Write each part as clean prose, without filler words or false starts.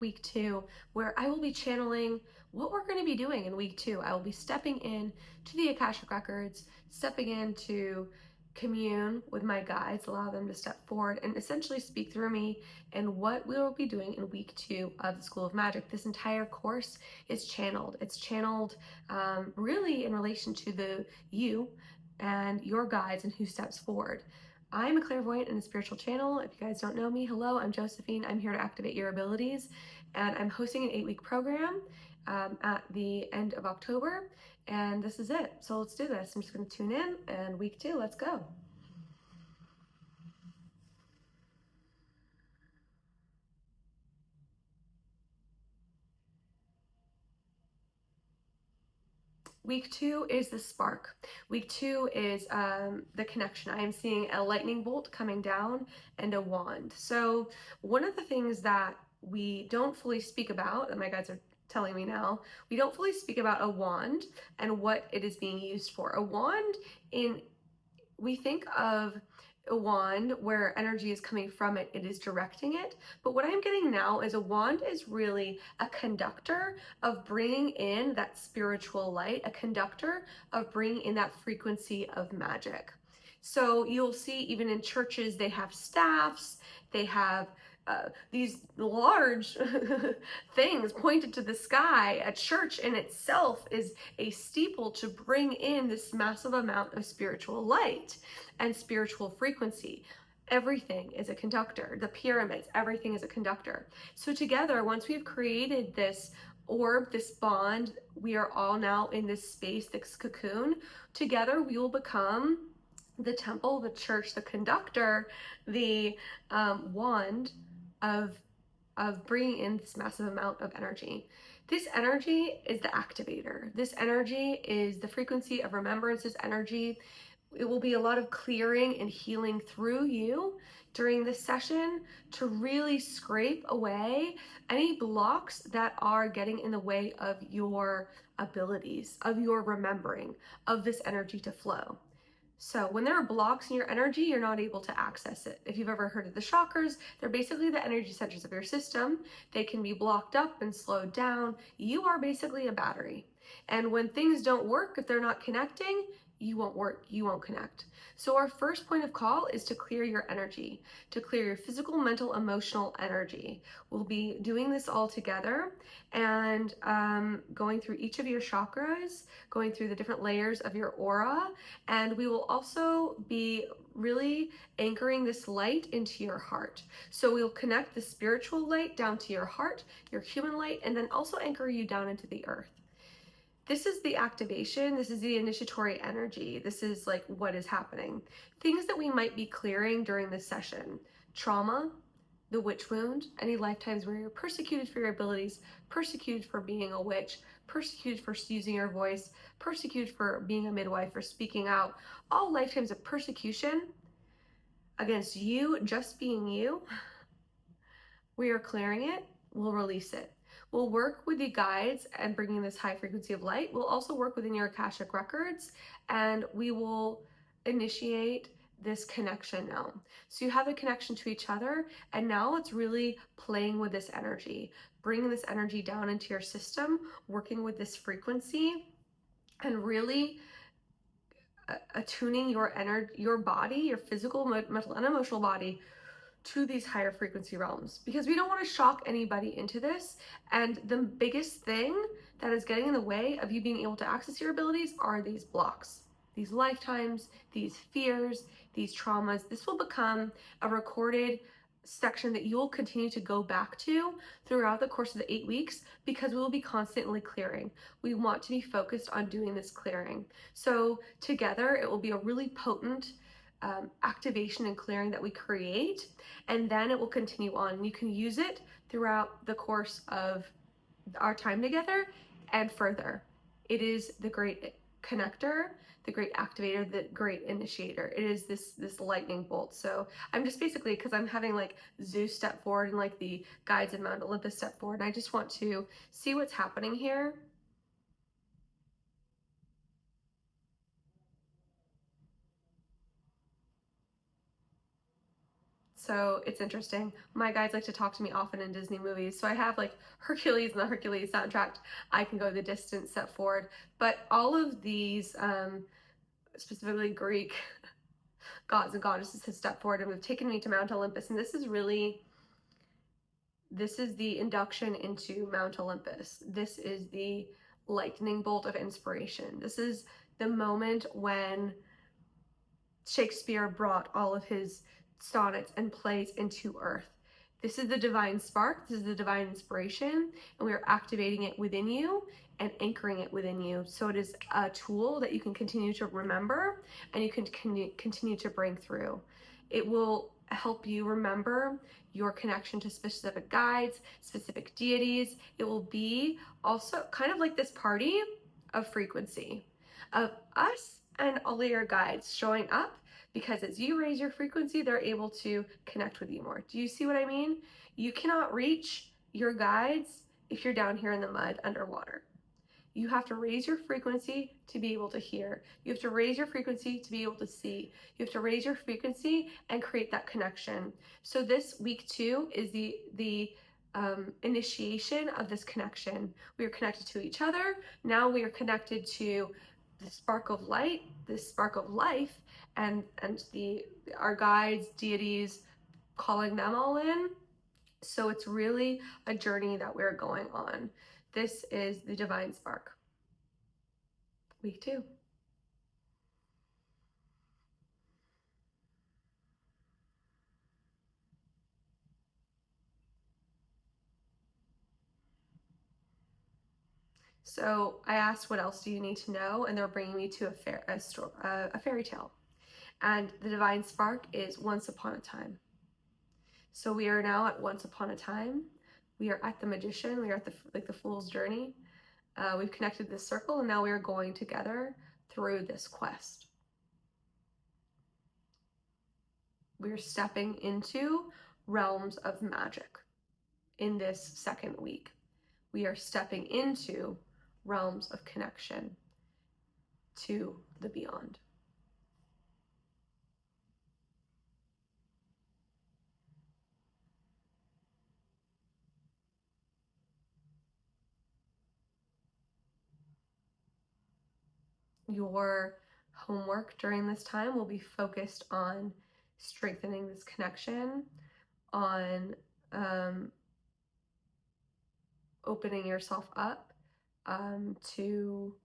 week 2, where I will be channeling what we're going to be doing in week 2. I will be stepping in to the Akashic Records, stepping in to commune with my guides, allow them to step forward and essentially speak through me and what we will be doing in week 2 of the School of Magic. This entire course is channeled. It's channeled really in relation to the you and your guides and who steps forward. I'm a clairvoyant and a spiritual channel. If you guys don't know me, hello, I'm Josephine. I'm here to activate your abilities, and I'm hosting an 8-week program at the end of October, and this is it. So let's do this. I'm just going to tune in, and week 2, let's go. Week 2 is the spark. Week 2 is the connection. I am seeing a lightning bolt coming down and a wand. So one of the things that we don't fully speak about, that my guides are telling me now, we don't fully speak about a wand and what it is being used for. A wand, we think of a wand where energy is coming from it, it is directing it. But what I'm getting now is a wand is really a conductor of bringing in that spiritual light, a conductor of bringing in that frequency of magic. So you'll see even in churches, they have staffs, they have these large things pointed to the sky. A church in itself is a steeple to bring in this massive amount of spiritual light and spiritual frequency. Everything is a conductor. The pyramids, everything is a conductor. So together, once we've created this orb, this bond, we are all now in this space, this cocoon. Together, we will become the temple, the church, the conductor, the wand of bringing in this massive amount of energy. This energy is the activator. This energy is the frequency of remembrance. This energy, it will be a lot of clearing and healing through you during this session to really scrape away any blocks that are getting in the way of your abilities, of your remembering, of this energy to flow. So when there are blocks in your energy, you're not able to access it. If you've ever heard of the chakras, they're basically the energy centers of your system. They can be blocked up and slowed down. You are basically a battery. And when things don't work, if they're not connecting, you won't work, you won't connect. So our first point of call is to clear your energy, to clear your physical, mental, emotional energy. We'll be doing this all together and going through each of your chakras, going through the different layers of your aura, and we will also be really anchoring this light into your heart. So we'll connect the spiritual light down to your heart, your human light, and then also anchor you down into the earth. This is the activation. This is the initiatory energy. This is like what is happening. Things that we might be clearing during this session: trauma, the witch wound, any lifetimes where you're persecuted for your abilities, persecuted for being a witch, persecuted for using your voice, persecuted for being a midwife, for speaking out, all lifetimes of persecution against you just being you. We are clearing it, we'll release it. We'll work with the guides and bringing this high frequency of light. We'll also work within your Akashic records, and we will initiate this connection now. So you have a connection to each other, and now it's really playing with this energy, bringing this energy down into your system, working with this frequency, and really attuning your energy, your body, your physical, mental, and emotional body to these higher frequency realms, because we don't want to shock anybody into this. And the biggest thing that is getting in the way of you being able to access your abilities are these blocks, these lifetimes, these fears, these traumas. This will become a recorded section that you will continue to go back to throughout the course of the 8 weeks, because we will be constantly clearing. We want to be focused on doing this clearing. So together it will be a really potent activation and clearing that we create, and then it will continue on. You can use it throughout the course of our time together and further. It is the great connector, the great activator, the great initiator. It is this lightning bolt. So I'm just basically, because I'm having like Zeus step forward and like the guides in Mount Olympus step forward, and I just want to see what's happening here. So it's interesting. My guides like to talk to me often in Disney movies. So I have like Hercules and the Hercules soundtrack. I Can Go the Distance, Step Forward. But all of these, specifically Greek gods and goddesses, have stepped forward and have taken me to Mount Olympus. And this is the induction into Mount Olympus. This is the lightning bolt of inspiration. This is the moment when Shakespeare brought all of his sonnets and plays into earth. This is the divine spark, this is the divine inspiration, and we are activating it within you and anchoring it within you. So it is a tool that you can continue to remember and you can continue to bring through. It will help you remember your connection to specific guides, specific deities. It will be also kind of like this party of frequency, of us and all of your guides showing up, because as you raise your frequency, they're able to connect with you more. Do you see what I mean? You cannot reach your guides if you're down here in the mud underwater. You have to raise your frequency to be able to hear. You have to raise your frequency to be able to see. You have to raise your frequency and create that connection. So this week 2 is the initiation of this connection. We are connected to each other. Now we are connected to the spark of light, this spark of life, and our guides, deities, calling them all in. So it's really a journey that we're going on. This is the divine spark. Week 2. So I asked, what else do you need to know? And they're bringing me to a fairy tale. And the divine spark is once upon a time. So we are now at once upon a time. We are at the magician. We are at the fool's journey. We've connected this circle, and now we are going together through this quest. We're stepping into realms of magic in this second week. We are stepping into realms of connection to the beyond. Your homework during this time will be focused on strengthening this connection, on opening yourself up to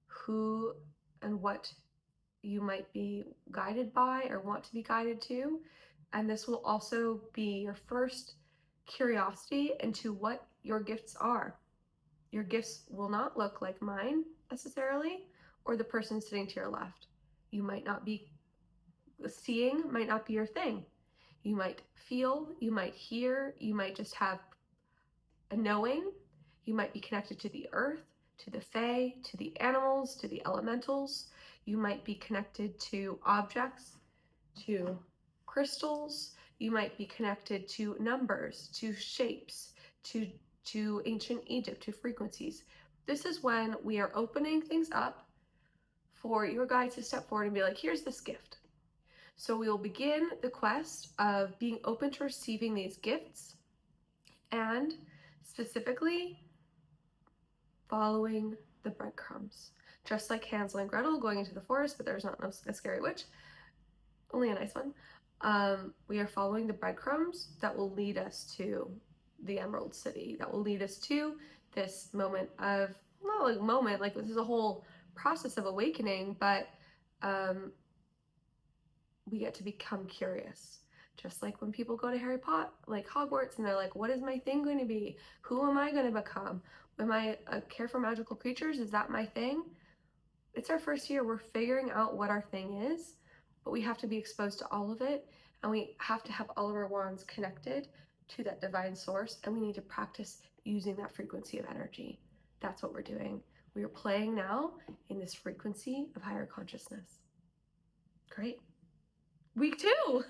who and what you might be guided by or want to be guided to. And this will also be your first curiosity into what your gifts are. Your gifts will not look like mine necessarily, or the person sitting to your left. You might not be seeing, might not be your thing. You might feel, you might hear, you might just have a knowing. You might be connected to the earth, to the fae, to the animals, to the elementals. You might be connected to objects, to crystals. You might be connected to numbers, to shapes, to ancient Egypt, to frequencies. This is when we are opening things up for your guides to step forward and be like, here's this gift. So we will begin the quest of being open to receiving these gifts and specifically following the breadcrumbs. Just like Hansel and Gretel going into the forest, but there's not a scary witch, only a nice one. We are following the breadcrumbs that will lead us to the Emerald City, that will lead us to this moment of, not like moment, like this is a whole process of awakening, but we get to become curious. Just like when people go to Harry Potter, like Hogwarts, and they're like, what is my thing going to be? Who am I going to become? Am I a care for magical creatures? Is that my thing? It's our first year. We're figuring out what our thing is, but we have to be exposed to all of it, and we have to have all of our wands connected to that divine source, and we need to practice using that frequency of energy. That's what we're doing. We are playing now in this frequency of higher consciousness. Great. Week 2.